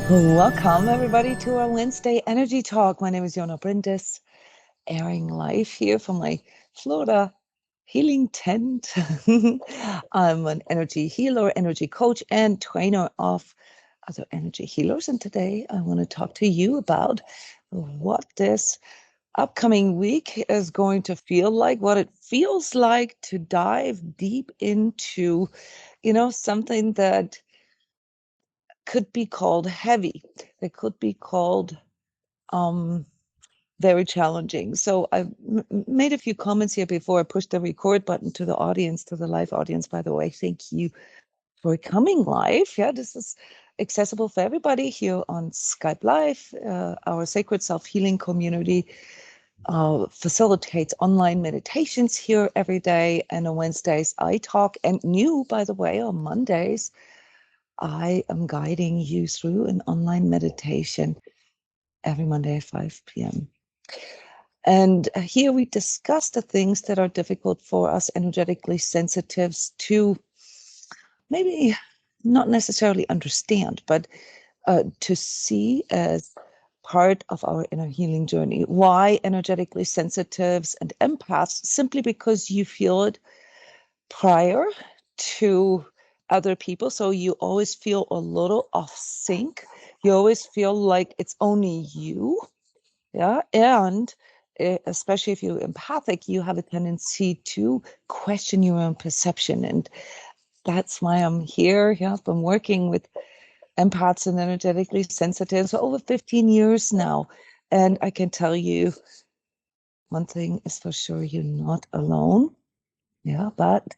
Welcome, everybody, to our Wednesday Energy Talk. My name is Jona Bryndis, airing live here from my Florida healing tent. I'm an energy healer, energy coach, and trainer of other energy healers. And today I want to talk to you about what this upcoming week is going to feel like, what it feels like to dive deep into, something that could be called heavy. They could be called very challenging. So I made a few comments here before I pushed the record button to the audience, to the live audience, by the way. Thank you for coming live. Yeah, this is accessible for everybody here on Skype Live. Our Sacred Self-Healing community facilitates online meditations here every day. And on Wednesdays, I talk. And new, by the way, on Mondays, I am guiding you through an online meditation every Monday at 5 p.m. And here we discuss the things that are difficult for us energetically sensitives to maybe not necessarily understand, but to see as part of our inner healing journey. Why energetically sensitives and empaths? Simply because you feel it prior to other people. So you always feel a little off sync. You always feel like it's only you. Yeah. And especially if you're empathic, you have a tendency to question your own perception. And that's why I'm here. Yeah, I've been working with empaths and energetically sensitive for over 15 years now. And I can tell you one thing is for sure, you're not alone. Yeah, but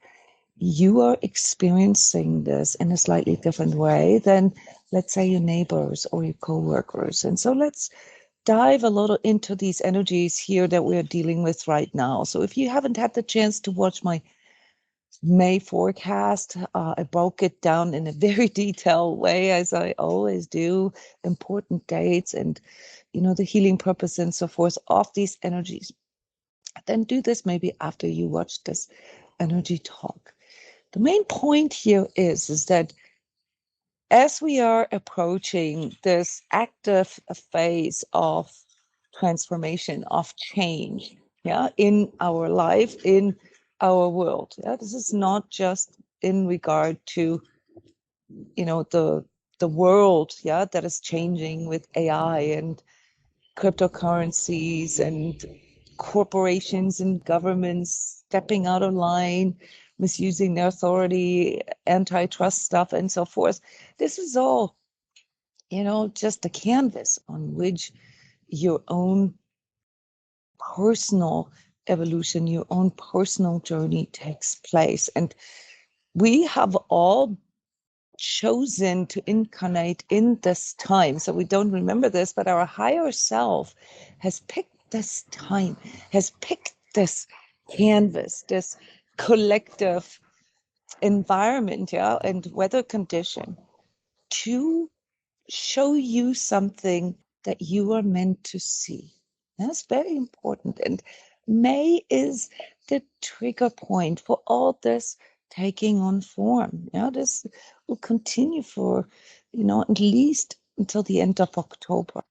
you are experiencing this in a slightly different way than, let's say, your neighbors or your coworkers. And so let's dive a little into these energies here that we're dealing with right now. So if you haven't had the chance to watch my May forecast, I broke it down in a very detailed way, as I always do, important dates and, the healing purpose and so forth of these energies. Then do this maybe after you watch this energy talk. The main point here is that as we are approaching this active phase of transformation, of change, yeah, in our life, in our world. Yeah, this is not just in regard to, the world, yeah, that is changing with AI and cryptocurrencies and corporations and governments stepping out of line, misusing their authority, antitrust stuff, and so forth. This is all, just a canvas on which your own personal evolution, your own personal journey takes place. And we have all chosen to incarnate in this time. So we don't remember this, but our higher self has picked this time, has picked this canvas, this collective environment, yeah, and weather condition to show you something that you are meant to see. That's very important. And May is the trigger point for all this taking on form. Yeah, this will continue for, at least until the end of October.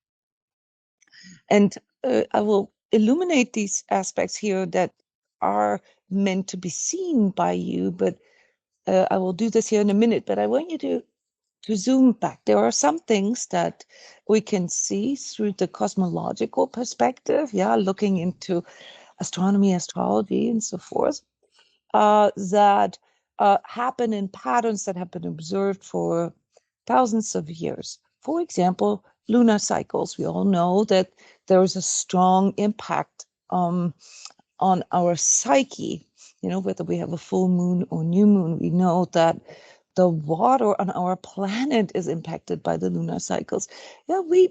And I will illuminate these aspects here that are meant to be seen by you, but I will do this here in a minute. But I want you to zoom back. There are some things that we can see through the cosmological perspective, yeah, looking into astronomy, astrology, and so forth, that happen in patterns that have been observed for thousands of years. For example, lunar cycles. We all know that there is a strong impact on our psyche. Whether we have a full moon or new moon, we know that the water on our planet is impacted by the lunar cycles. Yeah, we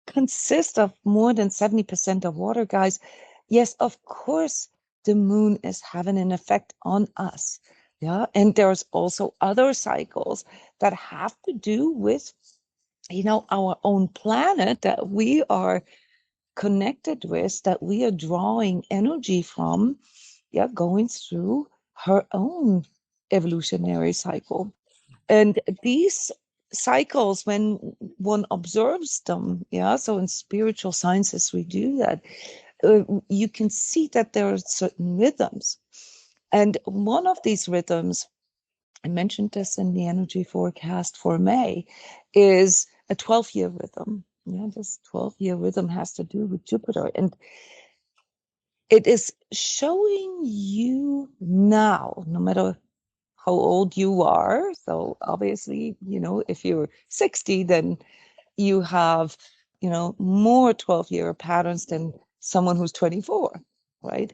consist of more than 70% of water, guys. Yes, of course, the moon is having an effect on us. Yeah, and there's also other cycles that have to do with, our own planet that we are connected with, that we are drawing energy from, yeah, going through her own evolutionary cycle. And these cycles, when one observes them, yeah, so in spiritual sciences we do that, you can see that there are certain rhythms. And one of these rhythms, I mentioned this in the energy forecast for May, is a 12-year rhythm. Yeah, this 12-year rhythm has to do with Jupiter. And it is showing you now, no matter how old you are. So obviously, if you're 60, then you have, more 12-year patterns than someone who's 24, right?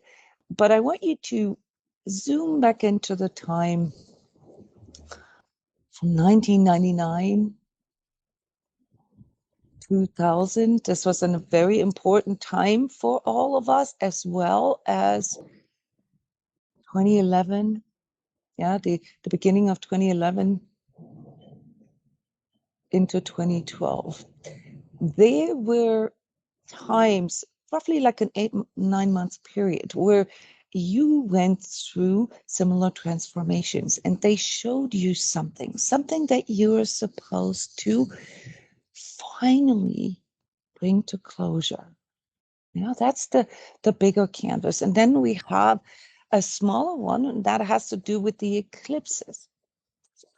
But I want you to zoom back into the time from 1999, 2000. This was a very important time for all of us, as well as 2011. Yeah, the beginning of 2011 into 2012. There were times, roughly like an 8-9 month period, where you went through similar transformations, and they showed you something that you're supposed to finally bring to closure. That's the bigger canvas. And then we have a smaller one that has to do with the eclipses.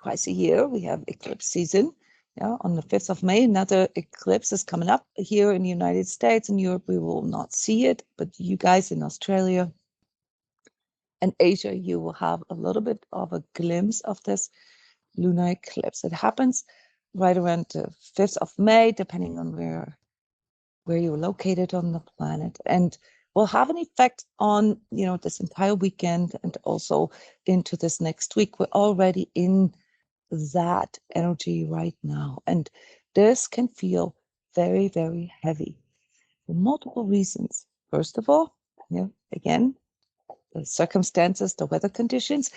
Twice a year we have eclipse season. Yeah, on the 5th of May, another eclipse is coming up here in the United States. In Europe, we will not see it, but you guys in Australia and Asia, you will have a little bit of a glimpse of this lunar eclipse. It happens right around the 5th of May, depending on where you're located on the planet, and will have an effect on, this entire weekend and also into this next week. We're already in that energy right now, and this can feel very, very heavy for multiple reasons. First of all, again, the circumstances, the weather conditions.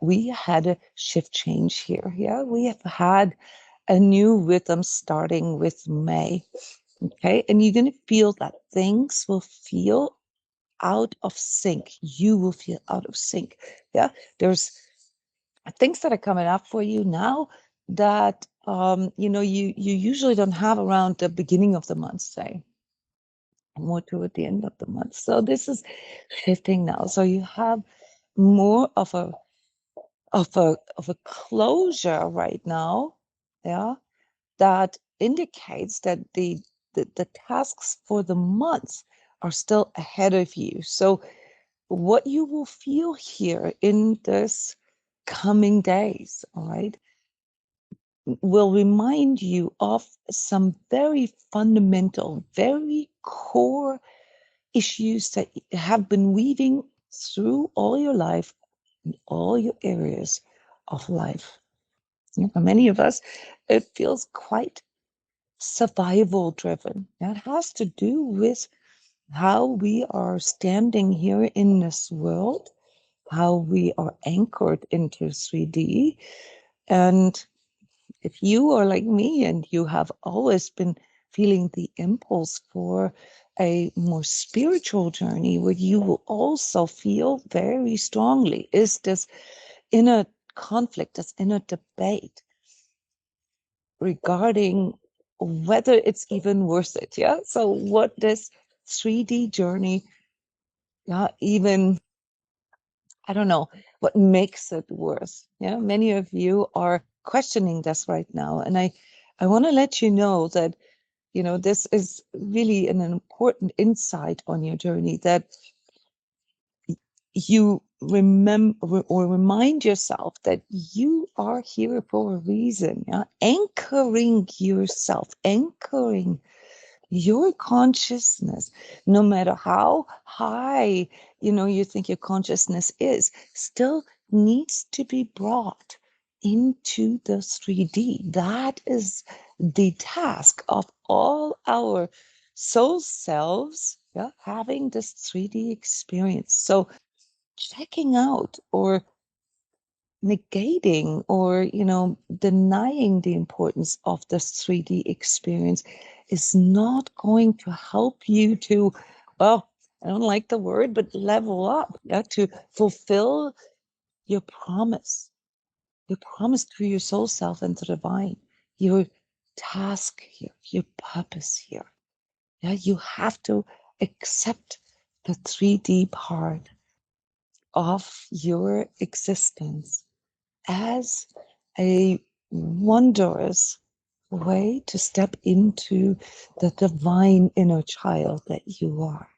We had a shift change here. Yeah, we have had a new rhythm starting with May. Okay, and you're going to feel that things will feel out of sync. You will feel out of sync. Yeah, there's things that are coming up for you now that you usually don't have around the beginning of the month, say, more toward the end of the month. So this is shifting now. So you have more of a closure right now, yeah, that indicates that the tasks for the month are still ahead of you. So what you will feel here in this coming days, all right, will remind you of some very fundamental, very core issues that have been weaving through all your life, in all your areas of life. For many of us, it feels quite survival driven. That has to do with how we are standing here in this world, how we are anchored into 3D. And if you are like me and you have always been feeling the impulse for a more spiritual journey, where you will also feel very strongly is this inner conflict, this inner debate regarding whether it's even worth it. Yeah. So what this 3D journey, yeah, even, I don't know, what makes it worth. Yeah. Many of you are questioning this right now. And I want to let you know that, this is really an important insight on your journey, that you remember or remind yourself that you are here for a reason. Yeah? Anchoring yourself, anchoring your consciousness, no matter how high, you think your consciousness is, still needs to be brought into the 3D. That is the task of all our soul selves, yeah, having this 3D experience. So checking out or negating or denying the importance of this 3D experience is not going to help you to, well, I don't like the word, but level up, yeah, to fulfill your promise to your soul self and the divine. your task here, your purpose here. Yeah, you have to accept the 3D part of your existence as a wondrous way to step into the divine inner child that you are.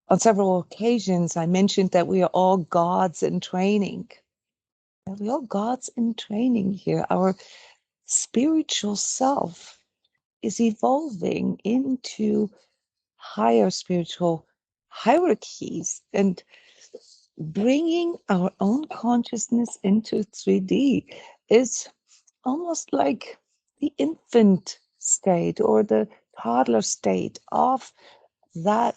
On several occasions, I mentioned that we are all gods in training. We're all gods in training here. Our spiritual self is evolving into higher spiritual hierarchies and bringing our own consciousness into 3D is almost like the infant state or the toddler state of that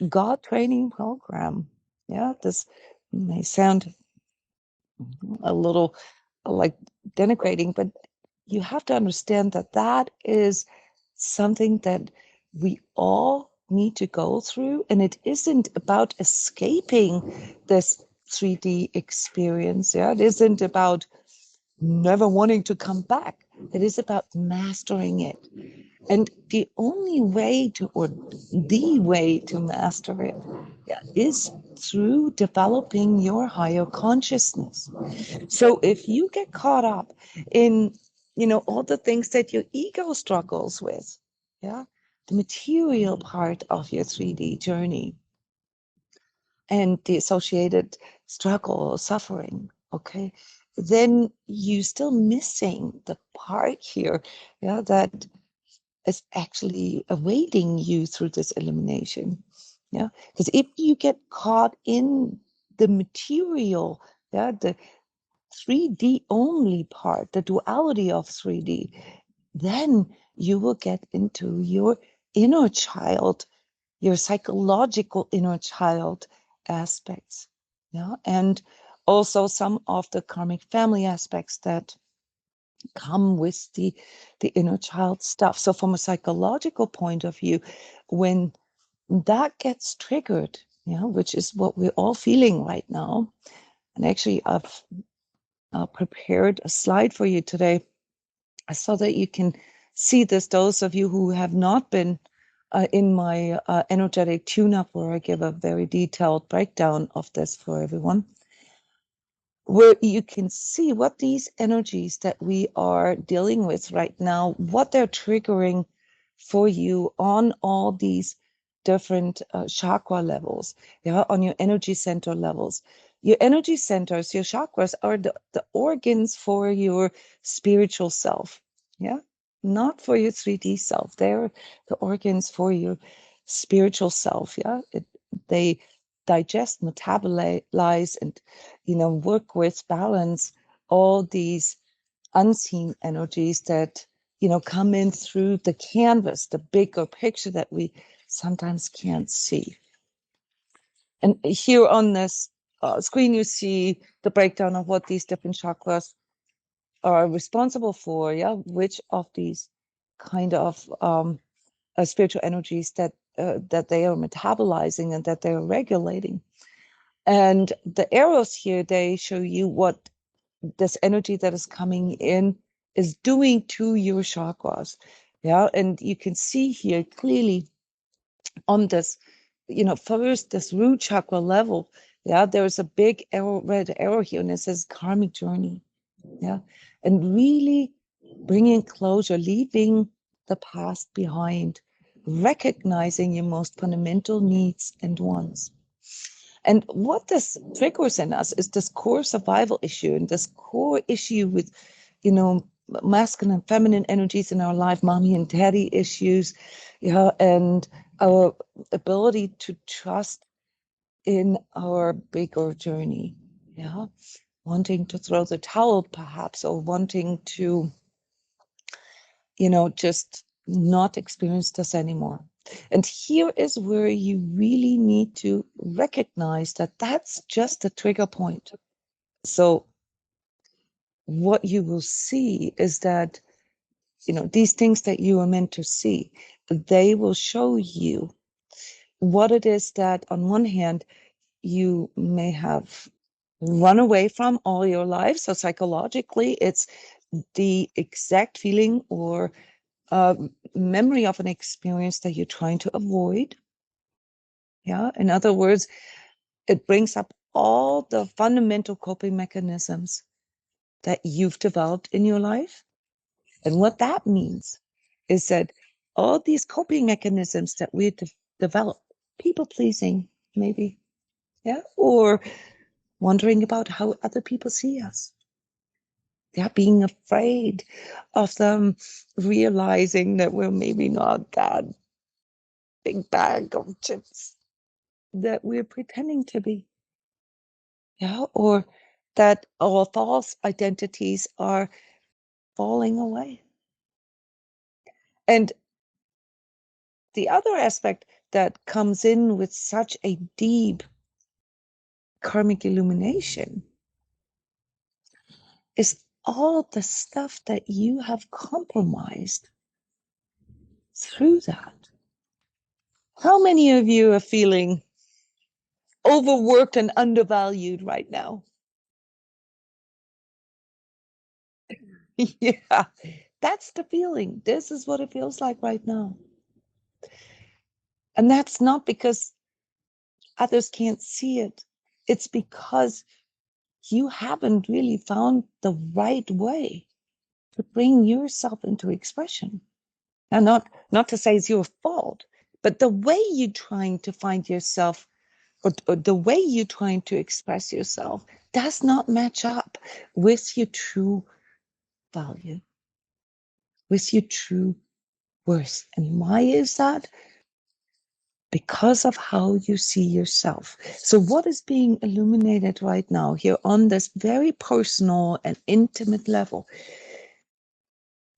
God training program. Yeah, this may sound a little like denigrating, but you have to understand that that is something that we all need to go through, and it isn't about escaping this 3D experience. Yeah, it isn't about never wanting to come back. It is about mastering it. And the only way to, or the way to master it, yeah, is through developing your higher consciousness. So if you get caught up in, all the things that your ego struggles with, yeah, the material part of your 3D journey and the associated struggle or suffering, okay, then you're still missing the part here, yeah, that is actually awaiting you through this elimination. Yeah, because if you get caught in the material, yeah, the 3D only part, the duality of 3D, then you will get into your inner child, your psychological inner child aspects. Yeah, and also some of the karmic family aspects that come with the inner child stuff. So from a psychological point of view, when that gets triggered, which is what we're all feeling right now, and actually I've prepared a slide for you today so that you can see this. Those of you who have not been in my energetic tune-up, where I give a very detailed breakdown of this for everyone, where you can see what these energies that we are dealing with right now, what they're triggering for you on all these different chakra levels, yeah, on your energy center levels. Your energy centers, your chakras, are the organs for your spiritual self, yeah, not for your 3D self. They're the organs for your spiritual self, yeah. They digest, metabolize, and work with, balance all these unseen energies that come in through the canvas, the bigger picture that we sometimes can't see. And here on this screen, you see the breakdown of what these different chakras are responsible for. Yeah, which of these kind of spiritual energies that they are metabolizing and that they are regulating. And the arrows here, they show you what this energy that is coming in is doing to your chakras. Yeah, and you can see here clearly on this, first this root chakra level, yeah, there's a big arrow, red arrow here, and it says karmic journey. Yeah, and really bringing closure, leaving the past behind, recognizing your most fundamental needs and wants. And what this triggers in us is this core survival issue and this core issue with, masculine and feminine energies in our life, mommy and daddy issues, and our ability to trust in our bigger journey, wanting to throw the towel perhaps, or wanting to, just not experience this anymore. And here is where you really need to recognize that that's just a trigger point. So what you will see is that, these things that you are meant to see, they will show you what it is that on one hand you may have run away from all your life. So psychologically, it's the exact feeling or memory of an experience that you're trying to avoid. Yeah. In other words, it brings up all the fundamental coping mechanisms that you've developed in your life. And what that means is that all these coping mechanisms that we develop, people pleasing, maybe, yeah, or wondering about how other people see us. Yeah, being afraid of them realizing that we're maybe not that big bag of chips that we're pretending to be. Yeah, or that our false identities are falling away. And the other aspect that comes in with such a deep karmic illumination is all the stuff that you have compromised through that. How many of you are feeling overworked and undervalued right now? Yeah, that's the feeling. This is what it feels like right now. And that's not because others can't see it. It's because you haven't really found the right way to bring yourself into expression. And not to say it's your fault, but the way you're trying to find yourself or the way you're trying to express yourself does not match up with your true value, with your true worth. And why is that? Because of how you see yourself. So what is being illuminated right now here on this very personal and intimate level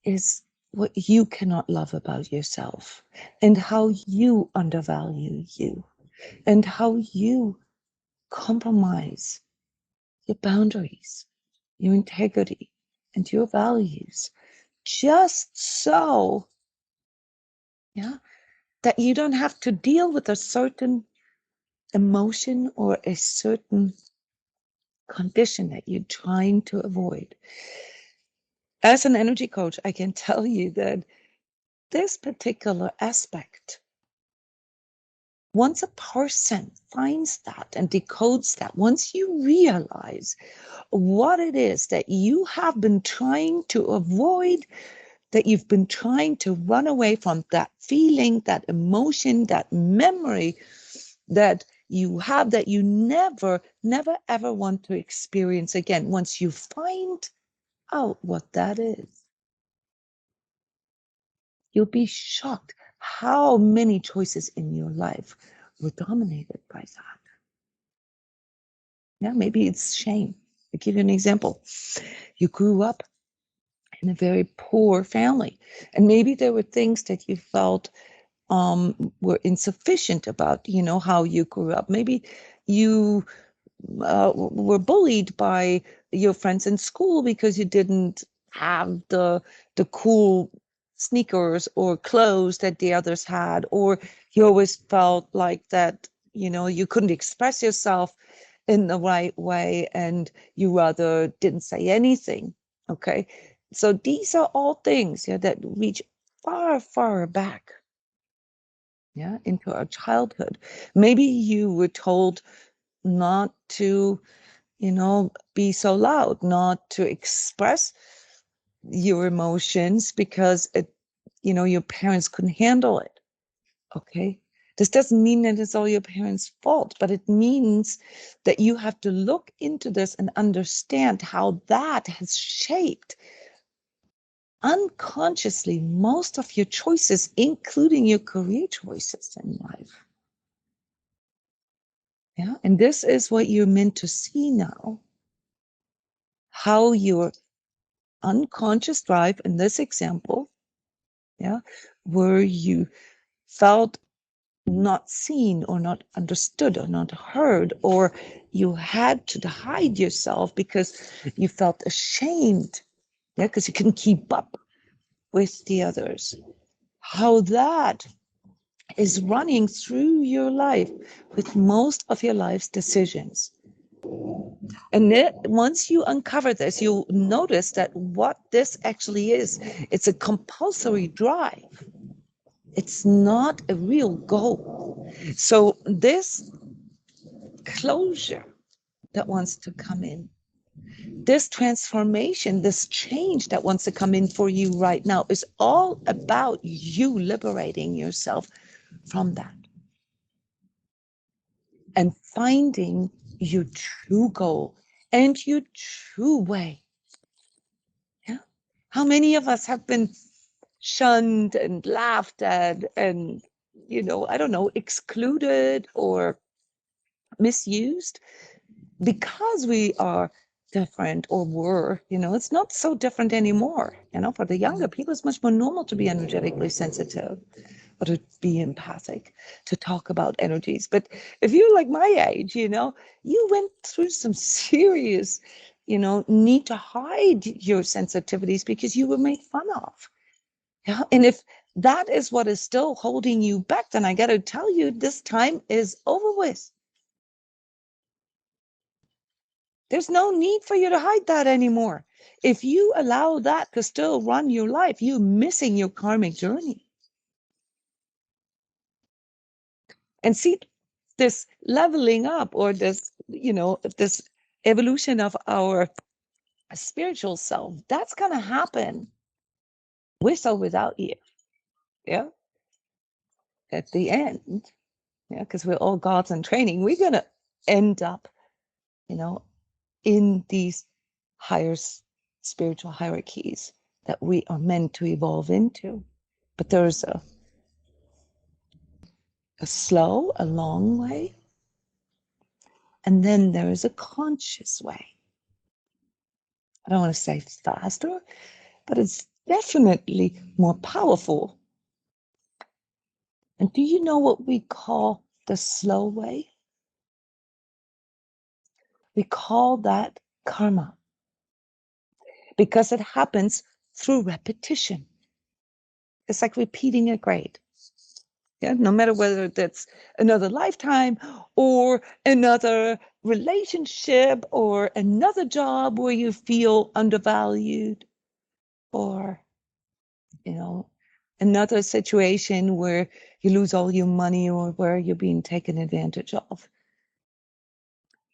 is what you cannot love about yourself and how you undervalue you and how you compromise your boundaries, your integrity, and your values just so, yeah, that you don't have to deal with a certain emotion or a certain condition that you're trying to avoid. As an energy coach, I can tell you that this particular aspect, once a person finds that and decodes that, once you realize what it is that you have been trying to avoid, that you've been trying to run away from, that feeling, that emotion, that memory that you have that you never, never, ever want to experience again. Once you find out what that is, you'll be shocked how many choices in your life were dominated by that. Yeah, maybe it's shame. I'll give you an example. You grew up in a very poor family, and maybe there were things that you felt were insufficient about, how you grew up. Maybe you were bullied by your friends in school because you didn't have the cool sneakers or clothes that the others had, or you always felt like that, you couldn't express yourself in the right way and you rather didn't say anything. Okay. So these are all things, yeah, that reach far, far back, yeah, into our childhood. Maybe you were told not to, be so loud, not to express your emotions because your parents couldn't handle it. Okay. This doesn't mean that it's all your parents' fault, but it means that you have to look into this and understand how that has shaped unconsciously most of your choices, including your career choices in life. Yeah. And this is what you're meant to see now. How your unconscious drive in this example, yeah, where you felt not seen or not understood or not heard, or you had to hide yourself because you felt ashamed, yeah, because you couldn't keep up with the others. How that is running through your life with most of your life's decisions. And then once you uncover this, you'll notice that what this actually is, it's a compulsory drive. It's not a real goal. So this closure that wants to come in, this transformation, this change that wants to come in for you right now is all about you liberating yourself from that and finding your true goal and your true way. Yeah. How many of us have been shunned and laughed at and, I don't know, excluded or misused because we are different or were, it's not so different anymore. For the younger people, it's much more normal to be energetically sensitive or to be empathic, to talk about energies. But if you're like my age, you went through some serious, need to hide your sensitivities because you were made fun of. Yeah. And if that is what is still holding you back, then I got to tell you, this time is over with. There's no need for you to hide that anymore. If you allow that to still run your life, you're missing your karmic journey. And see, this leveling up or this, this evolution of our spiritual self, that's going to happen with or without you. Yeah. At the end, yeah, because we're all gods in training, we're going to end up, in these higher spiritual hierarchies that we are meant to evolve into. But there's a slow, a long way, and then there is a conscious way. I don't want to say faster, but it's definitely more powerful. And do you know what we call the slow way? We call that karma, because it happens through repetition. It's like repeating a grade. Yeah, no matter whether that's another lifetime or another relationship or another job where you feel undervalued, or, another situation where you lose all your money or where you're being taken advantage of.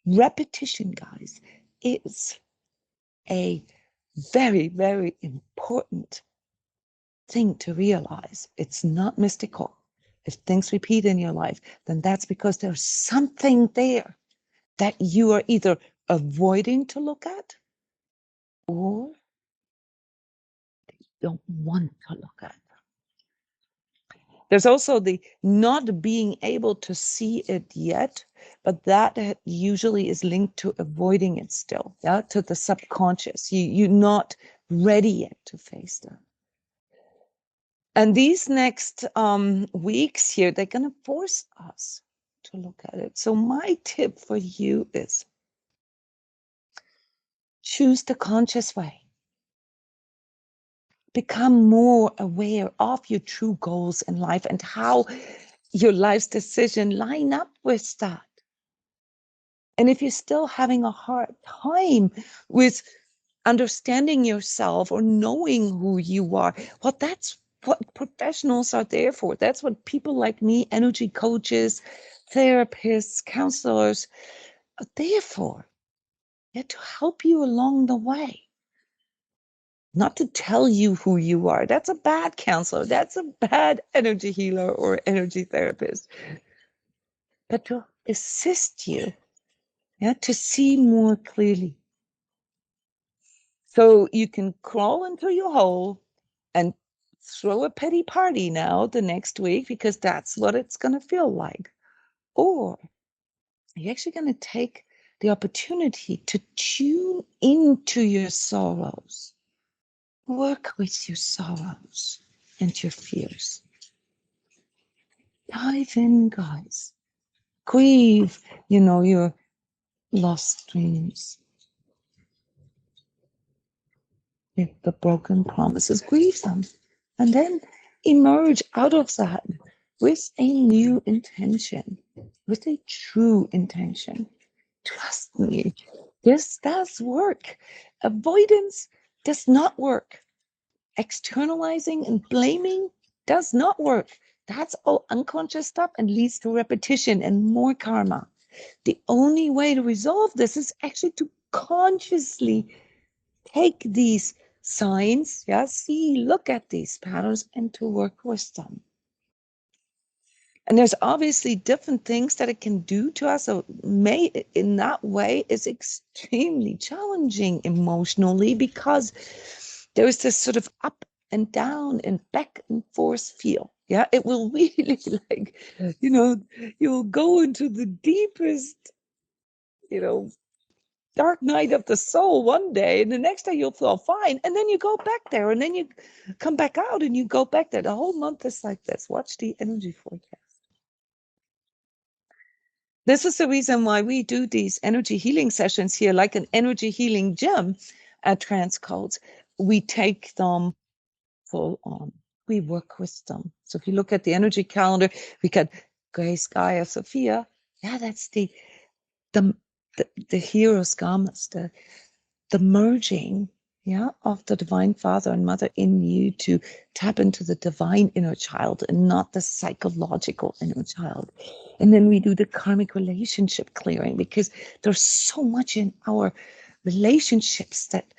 Repetition, guys, is a very, very important thing to realize. It's not mystical. If things repeat in your life, then that's because there's something there that you are either avoiding to look at or don't want to look at. There's also the not being able to see it yet, but that usually is linked to avoiding it still, yeah, to the subconscious. You're not ready yet to face that. And these next weeks here, they're going to force us to look at it. So my tip for you is choose the conscious way. Become more aware of your true goals in life and how your life's decision line up with that. And if you're still having a hard time with understanding yourself or knowing who you are, well, that's what professionals are there for. That's what people like me, energy coaches, therapists, counselors, are there for. Yeah, to help you along the way. Not to tell you who you are. That's a bad counselor. That's a bad energy healer or energy therapist. But to assist you, yeah, to see more clearly. So you can crawl into your hole and throw a pity party now the next week, because that's what it's going to feel like. Or you're actually going to take the opportunity to tune into your sorrows. Work with your sorrows and your fears. Dive in, guys. Grieve, your lost dreams. The broken promises, grieve them. And then emerge out of that with a new intention, with a true intention. Trust me, This does work. Avoidance does not work. Externalizing and blaming does not work. That's all unconscious stuff and leads to repetition and more karma. The only way to resolve this is actually to consciously take these signs, yeah, see, look at these patterns and to work with them. And there's obviously different things that it can do to us. So may in that way is extremely challenging emotionally because there's this sort of up and down and back and forth feel. Yeah, it will really like, you'll go into the deepest, dark night of the soul one day, and the next day you'll feel fine, and then you go back there, and then you come back out, and you go back there. The whole month is like this. Watch the energy forecast. This is the reason why we do these energy healing sessions here, like an energy healing gym at transCODES. We take them full on. We work with them. So if you look at the energy calendar, we got Grace, Gaia, Sophia. Yeah, that's the hero's garments, the merging, yeah, of the divine father and mother in you to tap into the divine inner child and not the psychological inner child. And then we do the karmic relationship clearing because there's so much in our relationships that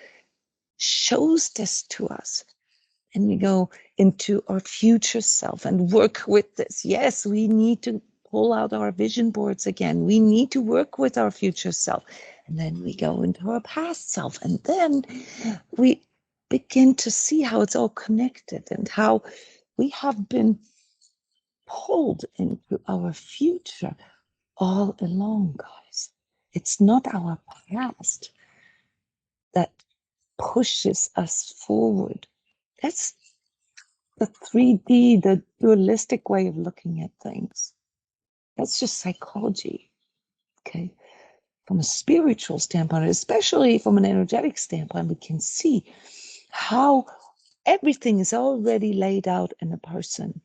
shows this to us. And we go into our future self and work with this. Yes, we need to pull out our vision boards again. We need to work with our future self. And then we go into our past self. And then we begin to see how it's all connected and how we have been pulled into our future all along, guys. It's not our past that pushes us forward. That's the 3D, the dualistic way of looking at things. That's just psychology, okay? From a spiritual standpoint, especially from an energetic standpoint, we can see how everything is already laid out in a person.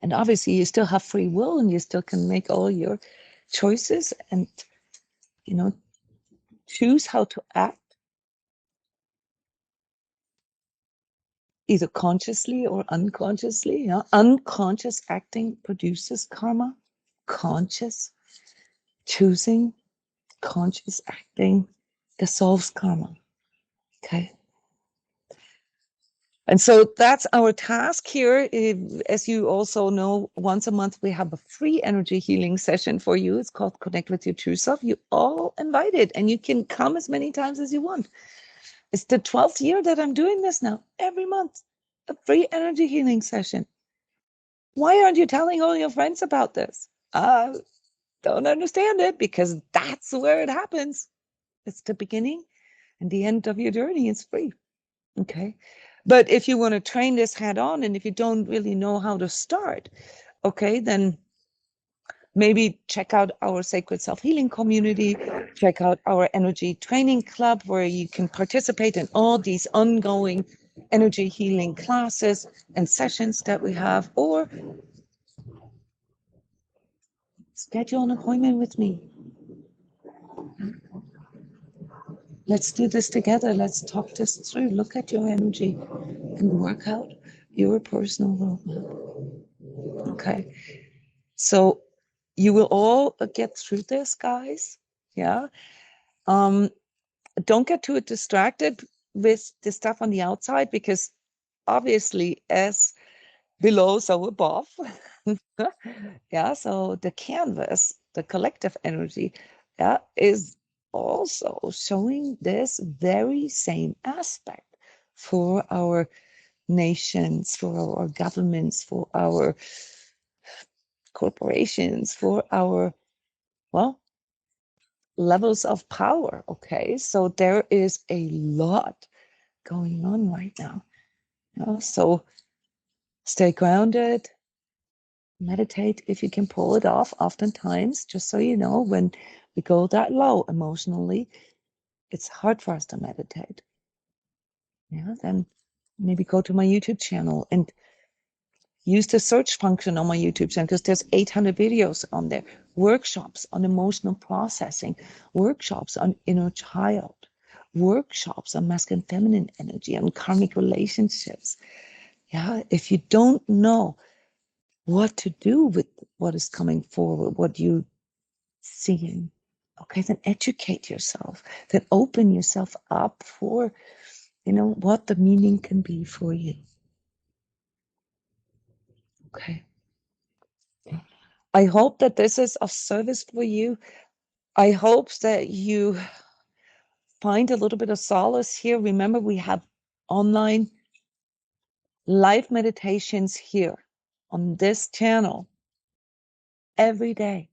And obviously, you still have free will and you still can make all your choices and, choose how to act, either consciously or unconsciously. Yeah? Unconscious acting produces karma. Conscious choosing, conscious acting dissolves karma. Okay. And so that's our task here. As you also know, once a month we have a free energy healing session for you. It's called Connect with Your True Self. You all invited, and you can come as many times as you want. It's the 12th year that I'm doing this now. Every month, a free energy healing session. Why aren't you telling all your friends about this? I don't understand it, because that's where it happens. It's the beginning and the end of your journey. It's free. Okay. But if you want to train this head on, and if you don't really know how to start, okay, then maybe check out our Sacred Self-Healing community, check out our energy training club, where you can participate in all these ongoing energy healing classes and sessions that we have, or schedule an appointment with me. Let's do this together. Let's talk this through. Look at your energy and work out your personal roadmap. Okay. So you will all get through this, guys. Yeah. Don't get too distracted with the stuff on the outside, because obviously, as below, so above. Yeah. So the canvas, the collective energy, yeah, is also showing this very same aspect for our nations, for our governments, for our corporations, for our, well, levels of power. Okay. So there is a lot going on right now. So stay grounded, meditate if you can pull it off. Oftentimes, just so you know, when we go that low emotionally, it's hard for us to meditate. Yeah. Then maybe go to my YouTube channel and Use the search function on my YouTube channel because there's 800 videos on there. Workshops on emotional processing, workshops on inner child, workshops on masculine feminine energy and karmic relationships. Yeah, if you don't know what to do with what is coming forward, what you're seeing, okay, then educate yourself, then open yourself up for, what the meaning can be for you. Okay. I hope that this is of service for you. I hope that you find a little bit of solace here. Remember, we have online live meditations here on this channel every day.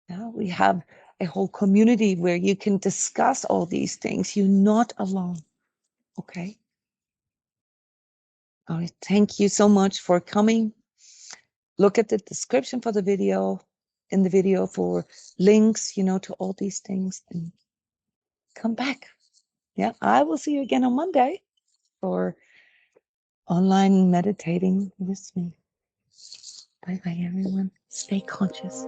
Yeah, we have a whole community where you can discuss all these things. You're not alone. Okay. All right. Thank you so much for coming. Look at the description for the video, in the video for links, to all these things, and come back. Yeah, I will see you again on Monday for online meditating with me. Bye bye, everyone. Stay conscious.